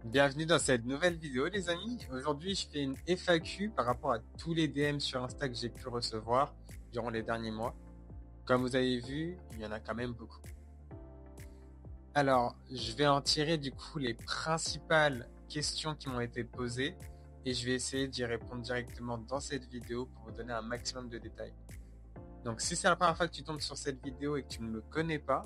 Bienvenue dans cette nouvelle vidéo les amis. Aujourd'hui je fais une FAQ par rapport à tous les DM sur Insta que j'ai pu recevoir durant les derniers mois. Comme vous avez vu, il y en a quand même beaucoup. Alors je vais en tirer du coup les principales questions qui m'ont été posées et je vais essayer d'y répondre directement dans cette vidéo pour vous donner un maximum de détails. Donc si c'est la première fois que tu tombes sur cette vidéo et que tu ne me connais pas,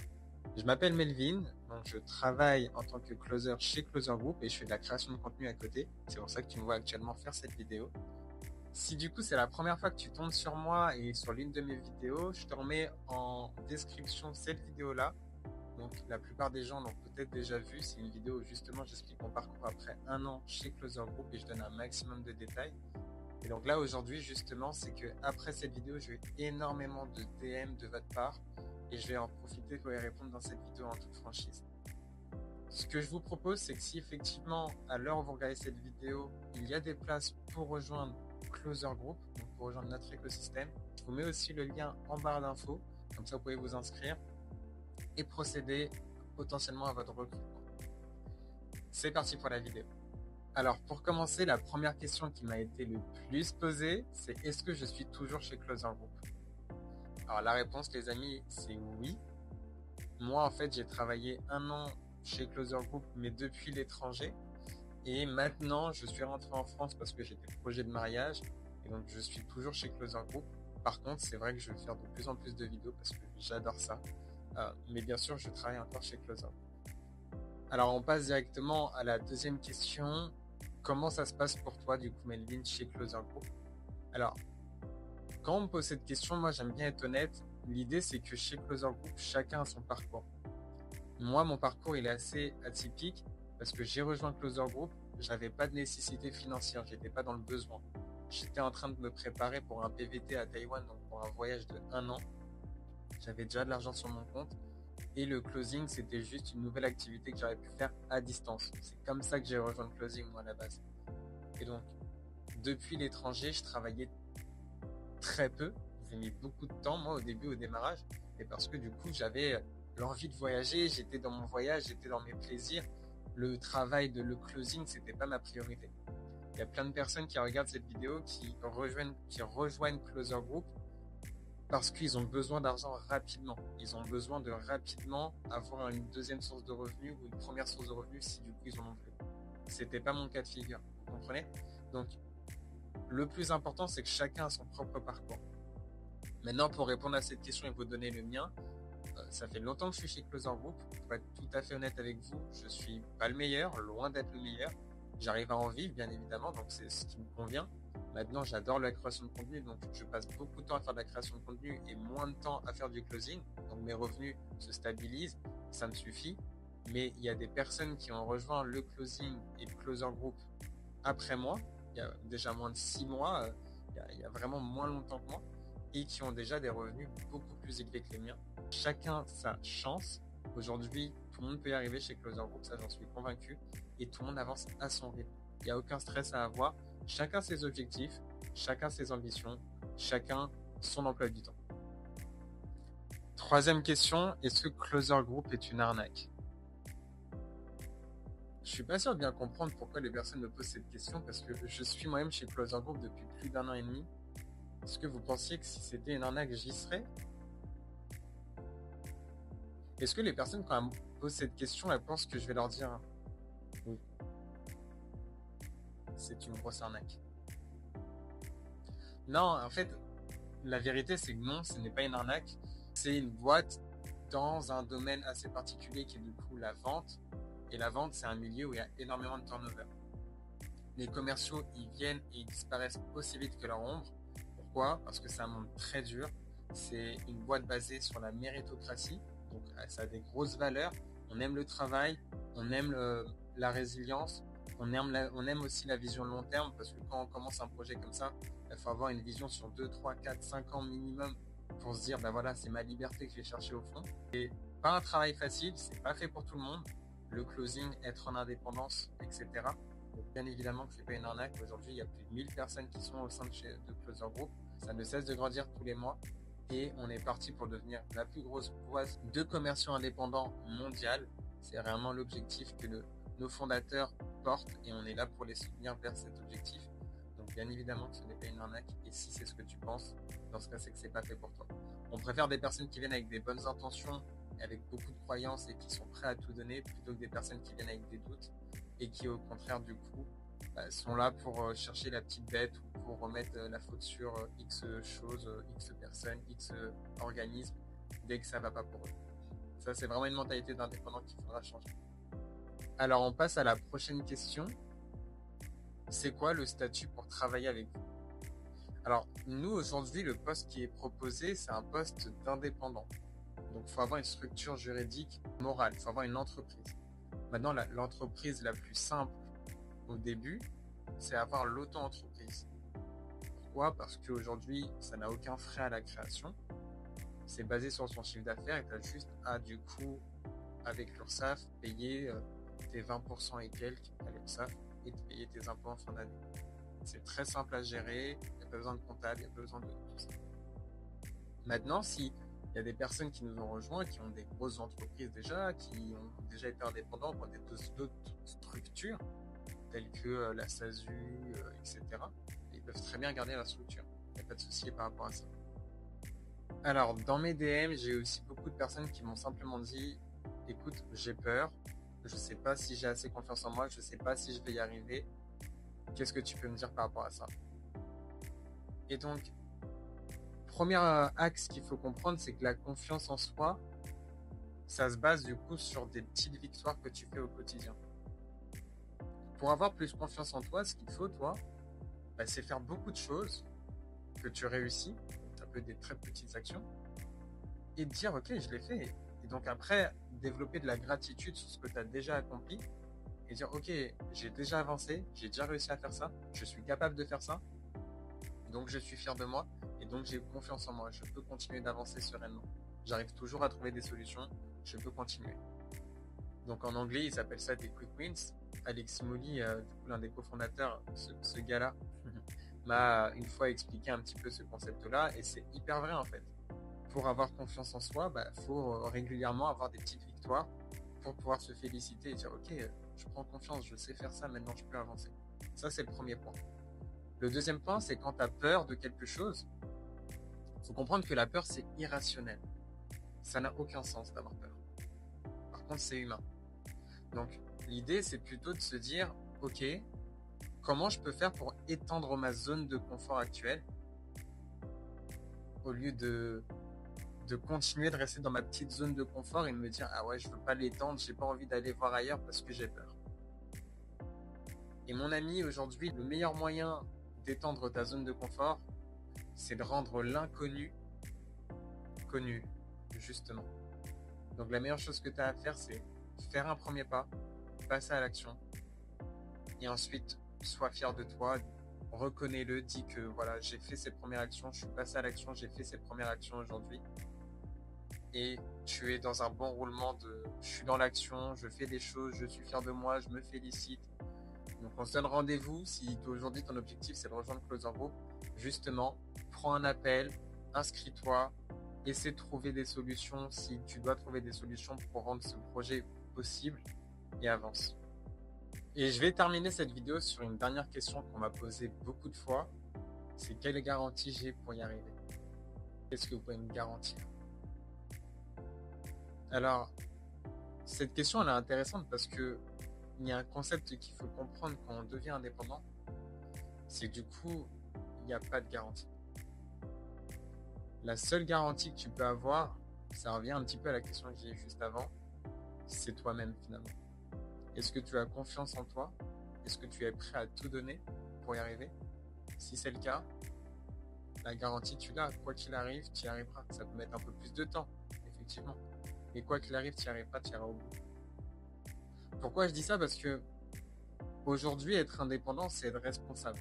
je m'appelle Melvin, donc je travaille en tant que closer chez Closer Group et je fais de la création de contenu à côté. C'est pour ça que tu me vois actuellement faire cette vidéo. Si du coup c'est la première fois que tu tombes sur moi et sur l'une de mes vidéos, je te remets en description cette vidéo-là. Donc la plupart des gens l'ont peut-être déjà vu. C'est une vidéo où justement j'explique mon parcours après un an chez Closer Group et je donne un maximum de détails. Et donc là aujourd'hui justement c'est que après cette vidéo j'ai eu énormément de DM de votre part et je vais en profiter pour y répondre dans cette vidéo en toute franchise. Ce que je vous propose c'est que si effectivement à l'heure où vous regardez cette vidéo il y a des places pour rejoindre Closer Group, donc pour rejoindre notre écosystème, je vous mets aussi le lien en barre d'infos, comme ça vous pouvez vous inscrire et procéder potentiellement à votre recrutement. C'est parti pour la vidéo. Alors, pour commencer, la première question qui m'a été le plus posée, c'est est-ce que je suis toujours chez Closer Group? Alors, la réponse, les amis, c'est oui. Moi, en fait, j'ai travaillé un an chez Closer Group, mais depuis l'étranger. Et maintenant, je suis rentré en France parce que j'ai des projets de mariage. Et donc, je suis toujours chez Closer Group. Par contre, c'est vrai que je vais faire de plus en plus de vidéos parce que j'adore ça. Mais bien sûr, je travaille encore chez Closer Group. Alors, on passe directement à la deuxième question. Comment ça se passe pour toi, du coup, Melvin, chez Closer Group? Alors, quand on me pose cette question, moi, j'aime bien être honnête. L'idée, c'est que chez Closer Group, chacun a son parcours. Moi, mon parcours, il est assez atypique parce que j'ai rejoint Closer Group, j'avais pas de nécessité financière, j'étais pas dans le besoin. J'étais en train de me préparer pour un PVT à Taïwan, donc pour un voyage de un an. J'avais déjà de l'argent sur mon compte. Et le closing, c'était juste une nouvelle activité que j'aurais pu faire à distance. C'est comme ça que j'ai rejoint le closing, moi, à la base. Et donc, depuis l'étranger, je travaillais très peu. J'ai mis beaucoup de temps, moi, au début, au démarrage. Et parce que du coup, j'avais l'envie de voyager, j'étais dans mon voyage, j'étais dans mes plaisirs. Le travail de le closing, c'était pas ma priorité. Il y a plein de personnes qui regardent cette vidéo qui rejoignent Closer Group parce qu'ils ont besoin d'argent rapidement. Ils ont besoin de rapidement avoir une deuxième source de revenus ou une première source de revenus si du coup ils en ont plus. C'était pas mon cas de figure, vous comprenez? Donc, le plus important, c'est que chacun a son propre parcours. Maintenant, pour répondre à cette question et vous donner le mien, ça fait longtemps que je suis chez Closer Group. Pour être tout à fait honnête avec vous, je suis pas le meilleur, loin d'être le meilleur. J'arrive à en vivre, bien évidemment, donc c'est ce qui me convient. Maintenant, j'adore la création de contenu, donc je passe beaucoup de temps à faire de la création de contenu et moins de temps à faire du closing. Donc mes revenus se stabilisent, ça me suffit. Mais il y a des personnes qui ont rejoint le closing et le Closer Group après moi. Il y a déjà moins de 6 mois, il y a vraiment moins longtemps que moi, et qui ont déjà des revenus beaucoup plus élevés que les miens. Chacun sa chance. Aujourd'hui, tout le monde peut y arriver chez Closer Group, ça j'en suis convaincu, et tout le monde avance à son rythme. Il n'y a aucun stress à avoir. Chacun ses objectifs, chacun ses ambitions, chacun son emploi du temps. Troisième question, est-ce que Closer Group est une arnaque? Je suis pas sûr de bien comprendre pourquoi les personnes me posent cette question parce que je suis moi-même chez Closer Group depuis plus d'un an et demi. Est-ce que vous pensiez que si c'était une arnaque, j'y serais? Est-ce que les personnes, quand elles me posent cette question, elles pensent que je vais leur dire oui, c'est une grosse arnaque? Non, en fait, la vérité, c'est que non, ce n'est pas une arnaque. C'est une boîte dans un domaine assez particulier qui est du coup la vente. Et la vente, c'est un milieu où il y a énormément de turnover. Les commerciaux, ils viennent et ils disparaissent aussi vite que leur ombre. Pourquoi? Parce que c'est un monde très dur. C'est une boîte basée sur la méritocratie. Donc, ça a des grosses valeurs. On aime le travail, on aime la résilience, on aime aussi la vision long terme parce que quand on commence un projet comme ça, il faut avoir une vision sur 2, 3, 4, 5 ans minimum pour se dire, ben voilà, c'est ma liberté que je vais chercher au fond. Et pas un travail facile, c'est pas fait pour tout le monde. Le closing, être en indépendance, etc. Donc, bien évidemment que c'est pas une arnaque. Aujourd'hui, il y a plus de 1000 personnes qui sont au sein de Closer Group. Ça ne cesse de grandir tous les mois. Et on est parti pour devenir la plus grosse boîte de commerciaux indépendants mondiale. C'est vraiment l'objectif que nos fondateurs portent et on est là pour les soutenir vers cet objectif. Donc bien évidemment que ce n'est pas une arnaque, et si c'est ce que tu penses, dans ce cas c'est que c'est pas fait pour toi. On préfère des personnes qui viennent avec des bonnes intentions, avec beaucoup de croyances et qui sont prêts à tout donner, plutôt que des personnes qui viennent avec des doutes et qui au contraire du coup sont là pour chercher la petite bête ou pour remettre la faute sur X choses, X personnes, X organismes dès que ça va pas pour eux. Ça c'est vraiment une mentalité d'indépendant qu'il faudra changer. Alors on passe à la prochaine question. C'est quoi le statut pour travailler avec vous? Alors nous aujourd'hui le poste qui est proposé c'est un poste d'indépendant. Donc il faut avoir une structure juridique morale, il faut avoir une entreprise. Maintenant l'entreprise la plus simple au début c'est avoir l'auto-entreprise. Pourquoi? Parce qu'aujourd'hui ça n'a aucun frais à la création. C'est basé sur son chiffre d'affaires et tu as juste à du coup avec l'URSSAF payer tes 20% et quelques à l'URSSAF et de payer tes impôts en fin d'année. C'est très simple à gérer, il n'y a pas besoin de comptable, il n'y a pas besoin de tout ça. Maintenant, si il y a des personnes qui nous ont rejoints, qui ont des grosses entreprises déjà, qui ont déjà été indépendants, qui ont d'autres structures, telles que la SASU, etc., ils peuvent très bien garder la structure. Il n'y a pas de souci par rapport à ça. Alors, dans mes DM, j'ai aussi beaucoup de personnes qui m'ont simplement dit « Écoute, j'ai peur, je ne sais pas si j'ai assez confiance en moi, je ne sais pas si je vais y arriver. Qu'est-ce que tu peux me dire par rapport à ça ?» Et donc, premier axe qu'il faut comprendre, c'est que la confiance en soi, ça se base du coup sur des petites victoires que tu fais au quotidien. Pour avoir plus confiance en toi, ce qu'il faut, toi, c'est faire beaucoup de choses que tu réussis, ça peut être des très petites actions, et te dire, ok, je l'ai fait. Et donc après, développer de la gratitude sur ce que tu as déjà accompli, et dire, ok, j'ai déjà avancé, j'ai déjà réussi à faire ça, je suis capable de faire ça, donc je suis fier de moi, et donc j'ai confiance en moi, je peux continuer d'avancer sereinement. J'arrive toujours à trouver des solutions, je peux continuer. Donc en anglais, ils appellent ça des quick wins. Alex Mouly, l'un des cofondateurs, ce gars-là, m'a une fois expliqué un petit peu ce concept-là, et c'est hyper vrai en fait. Pour avoir confiance en soi, faut régulièrement avoir des petites victoires pour pouvoir se féliciter et dire ok, je prends confiance, je sais faire ça, maintenant je peux avancer. Ça c'est le premier point. Le deuxième point, c'est quand tu as peur de quelque chose, il faut comprendre que la peur c'est irrationnel. Ça n'a aucun sens d'avoir peur. Par contre, c'est humain. Donc l'idée c'est plutôt de se dire ok, comment je peux faire pour étendre ma zone de confort actuelle au lieu de continuer de rester dans ma petite zone de confort et de me dire ah ouais, je veux pas l'étendre, j'ai pas envie d'aller voir ailleurs parce que j'ai peur. Et mon ami, aujourd'hui, le meilleur moyen d'étendre ta zone de confort, c'est de rendre l'inconnu connu, justement. Donc la meilleure chose que tu as à faire, c'est faire un premier pas, passer à l'action, et ensuite sois fier de toi, reconnais-le, dis que voilà, j'ai fait cette première action, je suis passé à l'action, j'ai fait cette première action aujourd'hui. Et tu es dans un bon roulement de je suis dans l'action, je fais des choses, je suis fier de moi, je me félicite. Donc on se donne rendez-vous. Si aujourd'hui ton objectif c'est de rejoindre Closer Group, justement, prends un appel, inscris-toi, essaie de trouver des solutions si tu dois trouver des solutions pour rendre ce projet possible et avance. Et je vais terminer cette vidéo sur une dernière question qu'on m'a posée beaucoup de fois. C'est quelle garantie j'ai pour y arriver? Qu'est-ce que vous pouvez me garantir? Alors, cette question elle est intéressante parce que il y a un concept qu'il faut comprendre quand on devient indépendant, c'est que du coup, il n'y a pas de garantie. La seule garantie que tu peux avoir, ça revient un petit peu à la question que j'ai eue juste avant, c'est toi-même finalement. Est-ce que tu as confiance en toi? Est-ce que tu es prêt à tout donner pour y arriver? Si c'est le cas, la garantie tu l'as, quoi qu'il arrive, tu y arriveras. Ça peut mettre un peu plus de temps, effectivement. Mais quoi qu'il arrive, tu y arriveras, tu iras au bout. Pourquoi je dis ça? Parce que aujourd'hui, être indépendant, c'est être responsable.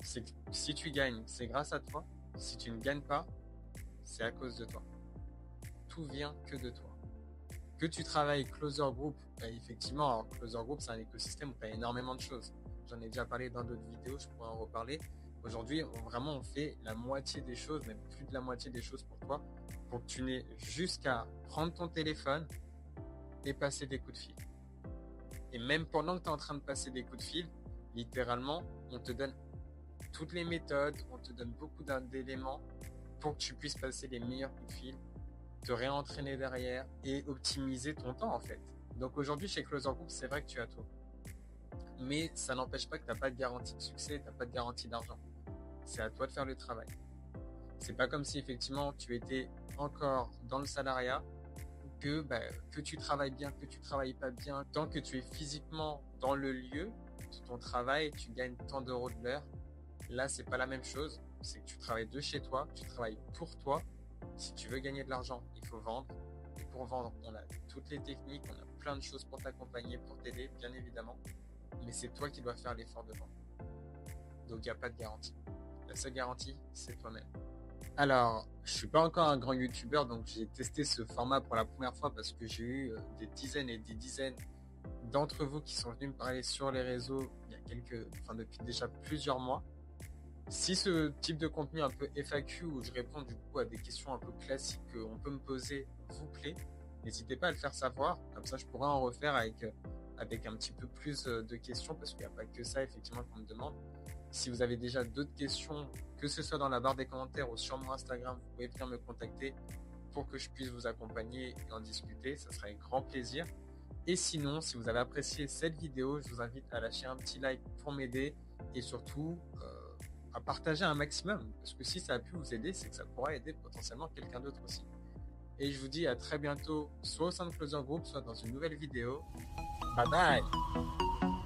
C'est que si tu gagnes, c'est grâce à toi. Si tu ne gagnes pas, c'est à cause de toi. Tout vient que de toi. Que tu travailles Closer Group, effectivement, alors Closer Group, c'est un écosystème où tu as énormément de choses. J'en ai déjà parlé dans d'autres vidéos, je pourrais en reparler. Aujourd'hui, on fait la moitié des choses, même plus de la moitié des choses pour toi, pour que tu n'aies juste qu'à prendre ton téléphone et passer des coups de fil. Et même pendant que tu es en train de passer des coups de fil, littéralement, on te donne toutes les méthodes, on te donne beaucoup d'éléments pour que tu puisses passer les meilleurs coups de fil, te réentraîner derrière et optimiser ton temps en fait. Donc aujourd'hui chez Closer Group, c'est vrai que tu as tout. Mais ça n'empêche pas que tu n'as pas de garantie de succès, tu n'as pas de garantie d'argent. C'est à toi de faire le travail. C'est pas comme si effectivement tu étais encore dans le salariat, que tu travailles bien, que tu travailles pas bien, tant que tu es physiquement dans le lieu de ton travail, tu gagnes tant d'euros de l'heure. Là, c'est pas la même chose. C'est que tu travailles de chez toi, tu travailles pour toi. Si tu veux gagner de l'argent, il faut vendre. Et pour vendre, on a toutes les techniques, on a plein de choses pour t'accompagner, pour t'aider, bien évidemment. Mais c'est toi qui dois faire l'effort de vendre. Donc, il n'y a pas de garantie. La seule garantie, c'est toi-même. Alors, je suis pas encore un grand youtubeur, donc j'ai testé ce format pour la première fois parce que j'ai eu des dizaines et des dizaines d'entre vous qui sont venus me parler sur les réseaux depuis déjà plusieurs mois. Si ce type de contenu un peu FAQ où je réponds du coup à des questions un peu classiques qu'on peut me poser vous plaît, n'hésitez pas à le faire savoir, comme ça je pourrais en refaire avec un petit peu plus de questions parce qu'il n'y a pas que ça effectivement qu'on me demande. Si vous avez déjà d'autres questions, que ce soit dans la barre des commentaires ou sur mon Instagram, vous pouvez venir me contacter pour que je puisse vous accompagner et en discuter. Ça sera avec grand plaisir. Et sinon, si vous avez apprécié cette vidéo, je vous invite à lâcher un petit like pour m'aider et surtout à partager un maximum. Parce que si ça a pu vous aider, c'est que ça pourra aider potentiellement quelqu'un d'autre aussi. Et je vous dis à très bientôt, soit au sein de Closer Group, soit dans une nouvelle vidéo. Bye bye!